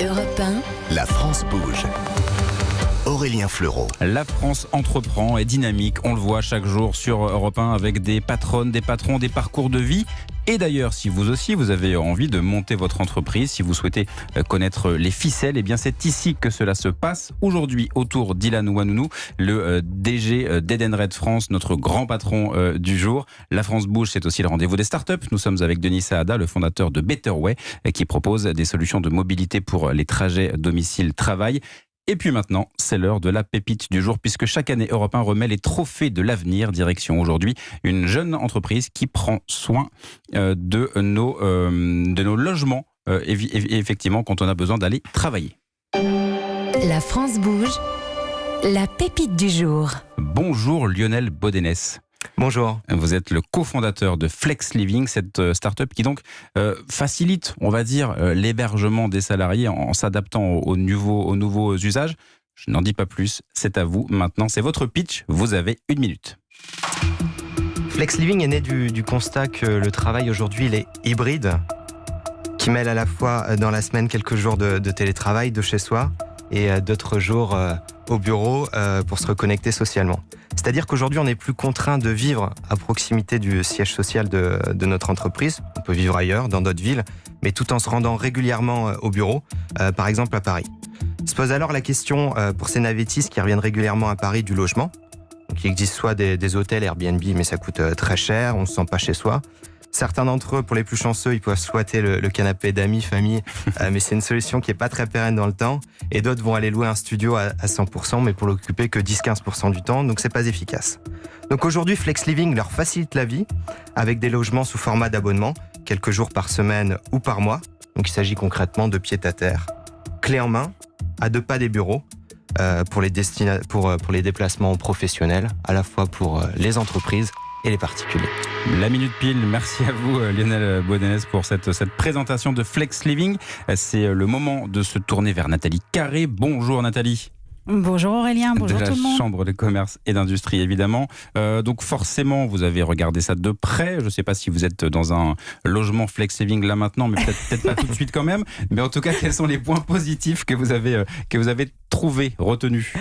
Europe 1, La France bouge. Aurélien Fleureau. La France entreprend, est dynamique, on le voit chaque jour sur Europe 1 avec des patronnes, des patrons, des parcours de vie. Et d'ailleurs, si vous aussi, vous avez envie de monter votre entreprise, si vous souhaitez connaître les ficelles, eh bien c'est ici que cela se passe. Aujourd'hui, autour d'Ilan Ouanounou, le DG d'Edenred France, notre grand patron du jour. La France bouge, c'est aussi le rendez-vous des startups. Nous sommes avec Denis Saada, le fondateur de Betterway, qui propose des solutions de mobilité pour les trajets domicile-travail. Et puis maintenant, c'est l'heure de la pépite du jour, puisque chaque année, Europe 1 remet les trophées de l'avenir. Direction aujourd'hui une jeune entreprise qui prend soin de nos logements, effectivement, quand on a besoin d'aller travailler. La France bouge, la pépite du jour. Bonjour Lionel Bodenès. Bonjour. Vous êtes le cofondateur de Flex Living, cette start-up qui donc facilite, on va dire, l'hébergement des salariés en s'adaptant aux nouveaux usages. Je n'en dis pas plus, c'est à vous maintenant, c'est votre pitch, vous avez 1 minute. Flex Living est né du constat que le travail aujourd'hui il est hybride, qui mêle à la fois dans la semaine quelques jours de télétravail de chez soi et d'autres jours au bureau pour se reconnecter socialement. C'est-à-dire qu'aujourd'hui, on n'est plus contraint de vivre à proximité du siège social de notre entreprise. On peut vivre ailleurs, dans d'autres villes, mais tout en se rendant régulièrement au bureau, par exemple à Paris. Se pose alors la question pour ces navettistes qui reviennent régulièrement à Paris du logement. Donc, il existe soit des hôtels Airbnb, mais ça coûte très cher, on ne se sent pas chez soi. Certains d'entre eux, pour les plus chanceux, ils peuvent squatter le canapé d'amis, famille, mais c'est une solution qui n'est pas très pérenne dans le temps. Et d'autres vont aller louer un studio à 100%, mais pour l'occuper que 10-15% du temps, donc c'est pas efficace. Donc aujourd'hui, Flex Living leur facilite la vie avec des logements sous format d'abonnement, quelques jours par semaine ou par mois. Donc il s'agit concrètement de pied-à-terre, clé en main, à 2 pas des bureaux, pour les déplacements professionnels, à la fois pour les entreprises et les particuliers. La minute pile, merci à vous Lionel Bodenès pour cette présentation de Flex Living. C'est le moment de se tourner vers Nathalie Carré. Bonjour Nathalie. Bonjour Aurélien, bonjour tout le monde. De la Chambre de commerce et d'industrie évidemment. Donc forcément vous avez regardé ça de près. Je ne sais pas si vous êtes dans un logement Flex Living là maintenant, mais peut-être pas tout de suite quand même. Mais en tout cas, quels sont les points positifs que vous avez trouvés, retenus ?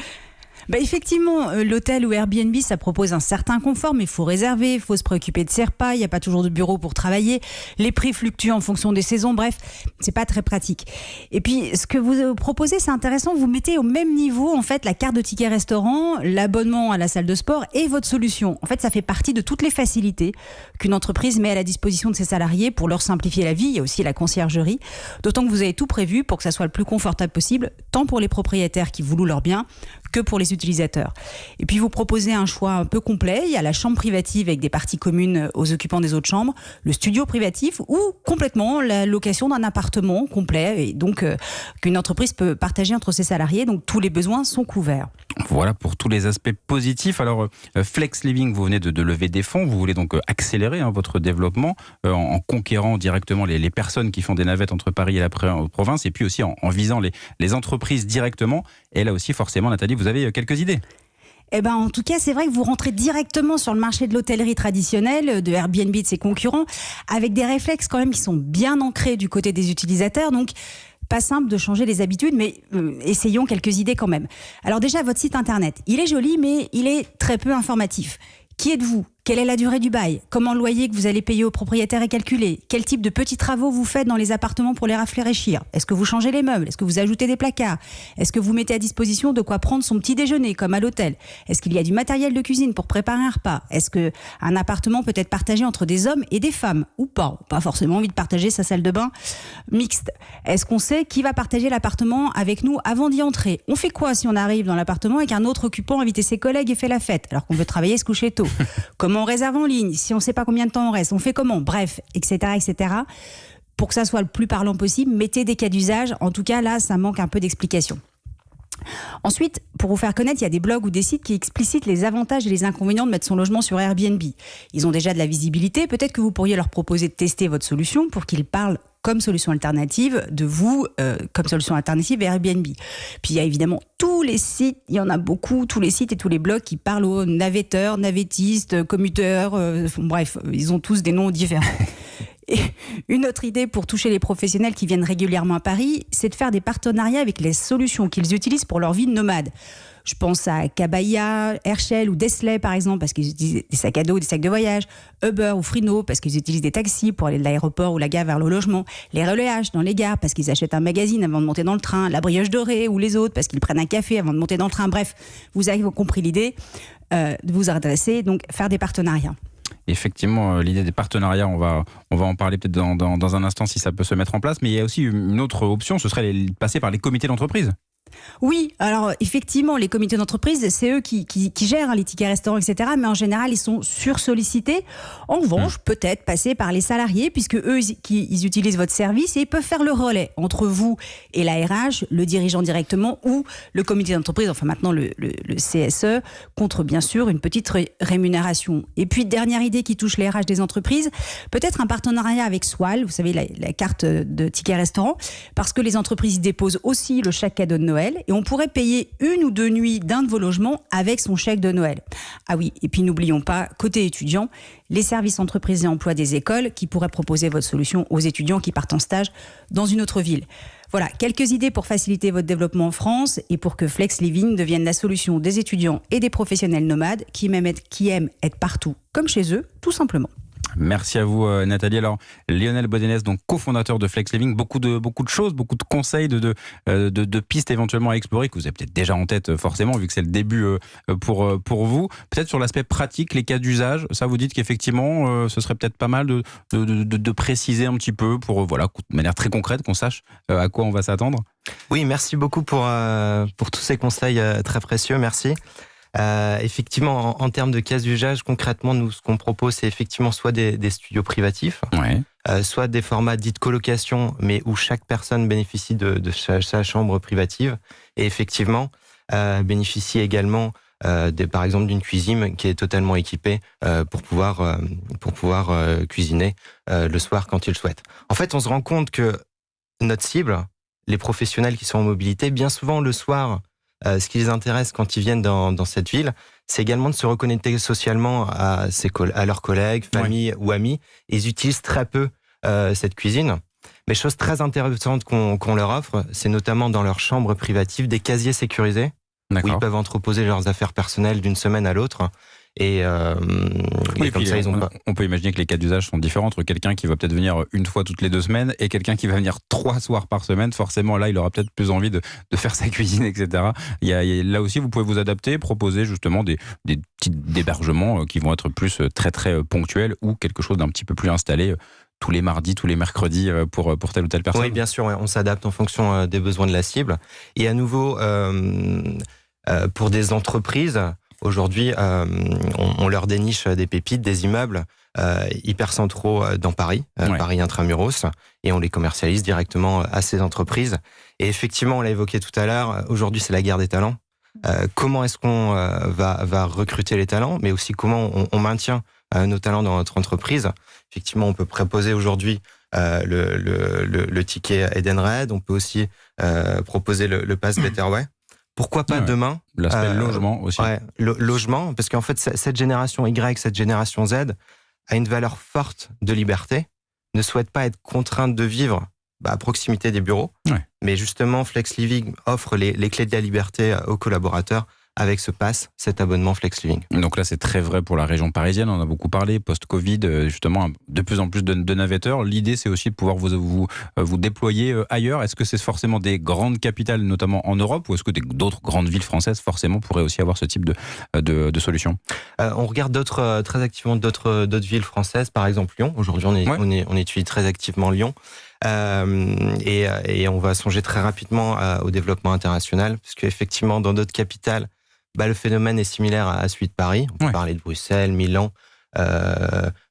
Effectivement, l'hôtel ou Airbnb, ça propose un certain confort, mais il faut réserver, il faut se préoccuper de ses repas, il n'y a pas toujours de bureau pour travailler, les prix fluctuent en fonction des saisons, bref, c'est pas très pratique. Et puis, ce que vous proposez, c'est intéressant, vous mettez au même niveau, en fait, la carte de ticket restaurant, l'abonnement à la salle de sport et votre solution. En fait, ça fait partie de toutes les facilités qu'une entreprise met à la disposition de ses salariés pour leur simplifier la vie. Il y a aussi la conciergerie, d'autant que vous avez tout prévu pour que ça soit le plus confortable possible, tant pour les propriétaires qui vous louent leur bien, que pour les utilisateurs. Et puis vous proposez un choix un peu complet. Il y a la chambre privative avec des parties communes aux occupants des autres chambres, le studio privatif ou complètement la location d'un appartement complet et donc qu'une entreprise peut partager entre ses salariés. Donc tous les besoins sont couverts. Voilà pour tous les aspects positifs. Alors Flex Living, vous venez de lever des fonds. Vous voulez donc accélérer votre développement en conquérant directement les personnes qui font des navettes entre Paris et la province et puis aussi en visant les entreprises directement. Et là aussi forcément Nathalie, vous avez quelques idées. En tout cas, c'est vrai que vous rentrez directement sur le marché de l'hôtellerie traditionnelle, de Airbnb et de ses concurrents, avec des réflexes quand même qui sont bien ancrés du côté des utilisateurs. Donc, pas simple de changer les habitudes, mais essayons quelques idées quand même. Alors déjà, votre site internet, il est joli, mais il est très peu informatif. Qui êtes-vous ? Quelle est la durée du bail ? Comment le loyer que vous allez payer au propriétaire est calculé ? Quel type de petits travaux vous faites dans les appartements pour les rafraîchir ? Est-ce que vous changez les meubles ? Est-ce que vous ajoutez des placards ? Est-ce que vous mettez à disposition de quoi prendre son petit déjeuner comme à l'hôtel ? Est-ce qu'il y a du matériel de cuisine pour préparer un repas ? Est-ce qu'un appartement peut être partagé entre des hommes et des femmes ? Ou pas ? Pas forcément envie de partager sa salle de bain mixte. Est-ce qu'on sait qui va partager l'appartement avec nous avant d'y entrer ? On fait quoi si on arrive dans l'appartement et qu'un autre occupant a invité ses collègues et fait la fête alors qu'on veut travailler et se coucher tôt ? Comment on réserve en ligne? Si on ne sait pas combien de temps on reste, on fait comment? Bref, etc., etc. Pour que ça soit le plus parlant possible, mettez des cas d'usage. En tout cas, là, ça manque un peu d'explication. Ensuite, pour vous faire connaître, il y a des blogs ou des sites qui explicitent les avantages et les inconvénients de mettre son logement sur Airbnb. Ils ont déjà de la visibilité. Peut-être que vous pourriez leur proposer de tester votre solution pour qu'ils parlent comme solution alternative de vous, comme solution alternative Airbnb. Puis il y a évidemment tous les sites, il y en a beaucoup, tous les sites et tous les blogs qui parlent aux navetteurs, navettistes, commuteurs, bref, ils ont tous des noms différents. Et une autre idée pour toucher les professionnels qui viennent régulièrement à Paris, c'est de faire des partenariats avec les solutions qu'ils utilisent pour leur vie nomade. Je pense à Cabaya, Herschel ou Desley par exemple, parce qu'ils utilisent des sacs à dos, des sacs de voyage, Uber ou Frino, parce qu'ils utilisent des taxis pour aller de l'aéroport ou la gare vers le logement, les relayages dans les gares, parce qu'ils achètent un magazine avant de monter dans le train, la brioche dorée ou les autres, parce qu'ils prennent un café avant de monter dans le train. Bref, vous avez compris l'idée de vous adresser, donc faire des partenariats. Effectivement, l'idée des partenariats, on va en parler peut-être dans un instant si ça peut se mettre en place, mais il y a aussi une autre option, ce serait passer par les comités d'entreprise. Oui, alors effectivement, les comités d'entreprise, c'est eux qui gèrent les tickets restaurants, etc. Mais en général, ils sont sursollicités. En revanche, peut-être passer par les salariés, puisque eux, ils utilisent votre service et ils peuvent faire le relais entre vous et la RH, le dirigeant directement ou le comité d'entreprise, enfin maintenant le CSE, contre bien sûr une petite rémunération. Et puis, dernière idée qui touche les RH des entreprises, peut-être un partenariat avec Swal, vous savez, la carte de tickets restaurants, parce que les entreprises déposent aussi le chèque cadeau de Noël. Et on pourrait payer 1 ou 2 nuits d'un de vos logements avec son chèque de Noël. Ah oui, et puis n'oublions pas, côté étudiants, les services entreprises et emploi des écoles qui pourraient proposer votre solution aux étudiants qui partent en stage dans une autre ville. Voilà, quelques idées pour faciliter votre développement en France et pour que Flex Living devienne la solution des étudiants et des professionnels nomades qui aiment être partout comme chez eux, tout simplement. Merci à vous Nathalie. Alors Lionel Bodenès, donc cofondateur de Flex Living, beaucoup de choses, beaucoup de conseils, de pistes éventuellement à explorer que vous avez peut-être déjà en tête forcément vu que c'est le début pour vous. Peut-être sur l'aspect pratique, les cas d'usage, ça vous dites qu'effectivement ce serait peut-être pas mal de préciser un petit peu pour de manière très concrète qu'on sache à quoi on va s'attendre. Oui, merci beaucoup pour tous ces conseils très précieux, merci. Effectivement, en termes de cas d'usage, concrètement, nous, ce qu'on propose, c'est effectivement soit des studios privatifs, soit des formats dits de colocation, mais où chaque personne bénéficie de sa chambre privative, et effectivement, bénéficie également, par exemple, d'une cuisine qui est totalement équipée pour pouvoir cuisiner le soir quand il le souhaite. En fait, on se rend compte que notre cible, les professionnels qui sont en mobilité, bien souvent le soir, ce qui les intéresse quand ils viennent dans cette ville, c'est également de se reconnecter socialement à leurs collègues, familles ou amis. Ils utilisent très peu cette cuisine. Mais chose très intéressante qu'on leur offre, c'est notamment dans leur chambre privative des casiers sécurisés où ils peuvent entreposer leurs affaires personnelles d'une semaine à l'autre. Et comme ça, on peut imaginer que les cas d'usage sont différents entre quelqu'un qui va peut-être venir une fois toutes les 2 semaines et quelqu'un qui va venir 3 soirs par semaine. Forcément, là, il aura peut-être plus envie de faire sa cuisine, etc. Là aussi, vous pouvez vous adapter, proposer justement des petits hébergements qui vont être plus très très ponctuels ou quelque chose d'un petit peu plus installé tous les mardis, tous les mercredis pour telle ou telle personne. Oui, bien sûr, on s'adapte en fonction des besoins de la cible. Et à nouveau, pour des entreprises, aujourd'hui, on leur déniche des pépites, des immeubles hyper centraux dans Paris, Paris intramuros, et on les commercialise directement à ces entreprises. Et effectivement, on l'a évoqué tout à l'heure, aujourd'hui c'est la guerre des talents. Comment est-ce qu'on va recruter les talents, mais aussi comment on maintient nos talents dans notre entreprise. Effectivement, on peut proposer aujourd'hui le ticket Edenred, on peut aussi proposer le pass Betterway. Pourquoi pas demain l'aspect logement aussi. Logement, parce qu'en fait, cette génération Y, cette génération Z a une valeur forte de liberté, ne souhaite pas être contrainte de vivre à proximité des bureaux. Mais justement, Flex Living offre les clés de la liberté aux collaborateurs avec ce pass, cet abonnement Flex Living. Donc là, c'est très vrai pour la région parisienne. On en a beaucoup parlé, post-Covid, justement, de plus en plus de navetteurs. L'idée, c'est aussi de pouvoir vous déployer ailleurs. Est-ce que c'est forcément des grandes capitales, notamment en Europe, ou est-ce que d'autres grandes villes françaises, forcément, pourraient aussi avoir ce type de solution? On regarde très activement d'autres villes françaises, par exemple Lyon. Aujourd'hui, on étudie très activement Lyon. Et on va songer très rapidement au développement international, parce qu'effectivement, dans d'autres capitales, le phénomène est similaire à celui de Paris. On peut parler de Bruxelles, Milan,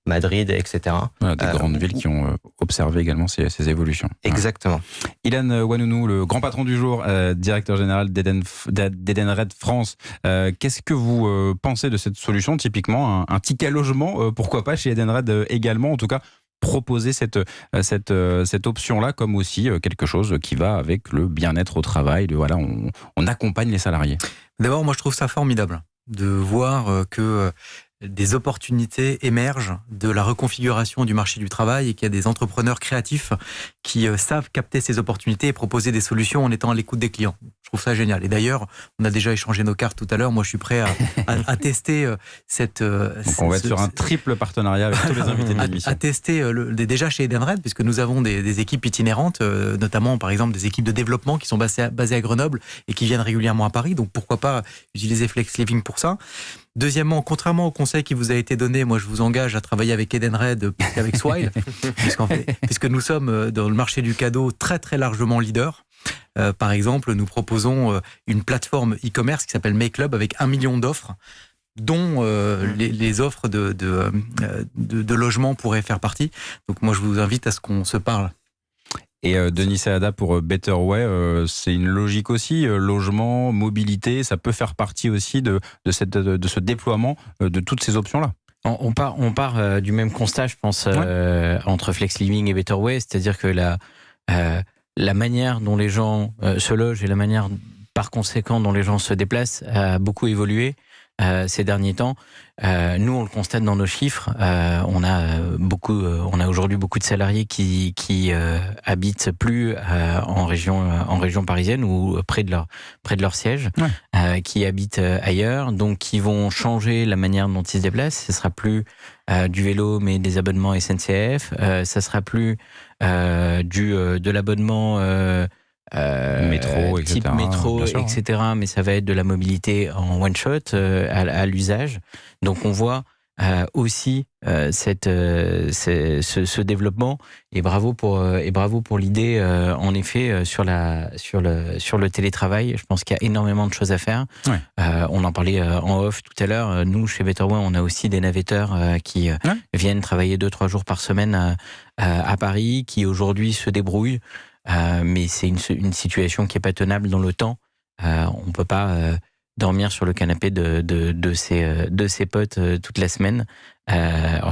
Madrid, etc. Des grandes villes qui ont observé également ces évolutions. Exactement. Ilan Ouanounou, le grand patron du jour, directeur général d'Edenred France. Qu'est-ce que vous pensez de cette solution? Typiquement, un ticket logement, pourquoi pas chez Edenred également, en tout cas proposer cette option-là comme aussi quelque chose qui va avec le bien-être au travail. On accompagne les salariés. D'abord, moi, je trouve ça formidable de voir que des opportunités émergent de la reconfiguration du marché du travail et qu'il y a des entrepreneurs créatifs qui savent capter ces opportunités et proposer des solutions en étant à l'écoute des clients. Je trouve ça génial. Et d'ailleurs, on a déjà échangé nos cartes tout à l'heure. Moi, je suis prêt à tester cette... Donc on va être sur un triple partenariat avec tous les invités de l'émission. À tester déjà chez Edenred, puisque nous avons des équipes itinérantes, notamment par exemple des équipes de développement qui sont basées à Grenoble et qui viennent régulièrement à Paris. Donc pourquoi pas utiliser Flex Living pour ça. Deuxièmement, contrairement au conseil qui vous a été donné, moi je vous engage à travailler avec Edenred plus qu'avec Swile, puisque nous sommes dans le marché du cadeau très très largement leader. Par exemple, nous proposons une plateforme e-commerce qui s'appelle Make Club avec 1 million d'offres, dont les offres de logement pourraient faire partie. Donc moi je vous invite à ce qu'on se parle. Et Denis Saada pour Better Way, c'est une logique aussi, logement, mobilité, ça peut faire partie aussi de ce déploiement de toutes ces options-là. On part du même constat, je pense, entre Flex Living et Better Way, c'est-à-dire que la manière dont les gens se logent et la manière, par conséquent, dont les gens se déplacent a beaucoup évolué ces derniers temps. Nous, on le constate dans nos chiffres. On a aujourd'hui beaucoup de salariés qui habitent plus en région parisienne ou près de leur siège, qui habitent ailleurs, donc qui vont changer la manière dont ils se déplacent. Ce sera plus du vélo, mais des abonnements SNCF. Ça sera plus de l'abonnement métro, type etc. métro, etc. Mais ça va être de la mobilité en one shot à l'usage. Donc on voit aussi ce développement et bravo pour l'idée en effet sur le télétravail. Je pense qu'il y a énormément de choses à faire. On en parlait en off tout à l'heure. Nous chez Better Way, on a aussi des navetteurs qui viennent travailler 2-3 jours par semaine à Paris, qui aujourd'hui se débrouillent. Mais c'est une situation qui n'est pas tenable dans le temps. On ne peut pas dormir sur le canapé de ses potes toute la semaine,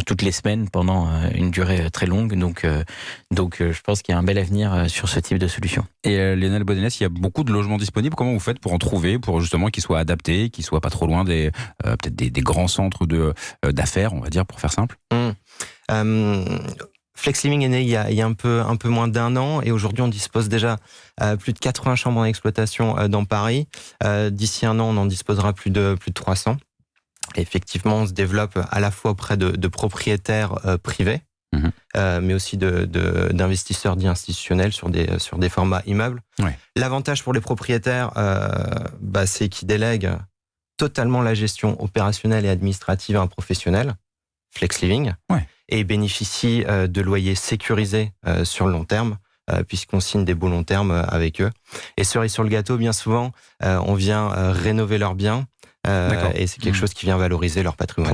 toutes les semaines pendant une durée très longue. Donc je pense qu'il y a un bel avenir sur ce type de solution. Et Lionel Bodinès, il y a beaucoup de logements disponibles. Comment vous faites pour en trouver, pour justement qu'ils soient adaptés, qu'ils soient pas trop loin peut-être des grands centres d'affaires, on va dire, pour faire simple? Flex Living est né il y a un peu moins d'1 an et aujourd'hui on dispose déjà plus de 80 chambres en exploitation dans Paris. D'ici 1 an, on en disposera plus de 300. Et effectivement, on se développe à la fois auprès de propriétaires privés, mais aussi d'investisseurs dits institutionnels sur des formats immeubles. L'avantage pour les propriétaires, c'est qu'ils délèguent totalement la gestion opérationnelle et administrative à un professionnel, Flex Living. Et bénéficient de loyers sécurisés sur le long terme, puisqu'on signe des beaux long termes avec eux. Et cerise sur le gâteau, bien souvent, on vient rénover leurs biens, et c'est quelque chose qui vient valoriser leur patrimoine.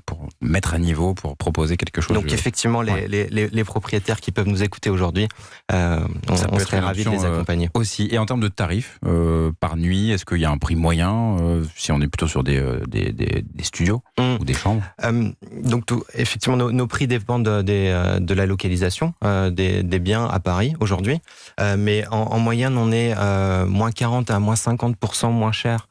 Pour mettre à niveau, pour proposer quelque chose. Donc effectivement, les propriétaires qui peuvent nous écouter aujourd'hui, on serait ravis de les accompagner. Aussi. Et en termes de tarifs, par nuit, est-ce qu'il y a un prix moyen, si on est plutôt sur des studios ou des chambres? Donc effectivement, nos prix dépendent de la localisation des biens à Paris aujourd'hui, mais en moyenne, on est moins 40 à moins 50% moins cher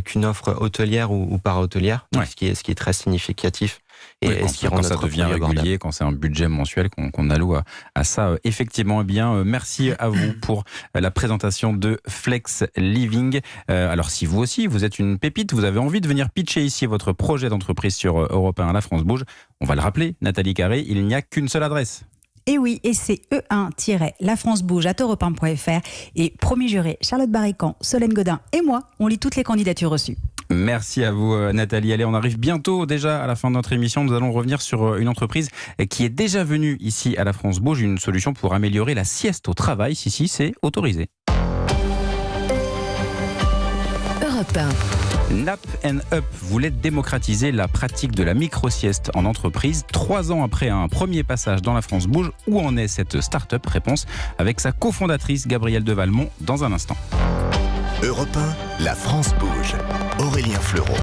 qu'une offre hôtelière ou para-hôtelière, ce qui est très significatif. Et ce qui rend quand ça devient régulier, quand c'est un budget mensuel qu'on alloue à ça. Effectivement, merci à vous pour la présentation de Flex Living. Alors si vous aussi, vous êtes une pépite, vous avez envie de venir pitcher ici votre projet d'entreprise sur Europe 1 à La France Bouge, on va le rappeler, Nathalie Carré, il n'y a qu'une seule adresse. Et oui, et c'est e1-lafrancebouge@europe1.fr. Et promis juré, Charlotte Barrican, Solène Godin et moi, on lit toutes les candidatures reçues. Merci à vous Nathalie. Allez, on arrive bientôt déjà à la fin de notre émission. Nous allons revenir sur une entreprise qui est déjà venue ici à La France Bouge, une solution pour améliorer la sieste au travail. Si, c'est autorisé. Europe 1. Nap & Up voulait démocratiser la pratique de la micro-sieste en entreprise. 3 ans après un premier passage dans La France Bouge, où en est cette start-up? Réponse avec sa cofondatrice Gabrielle de Valmont dans un instant. Europe 1, La France Bouge. Aurélien Fleuron.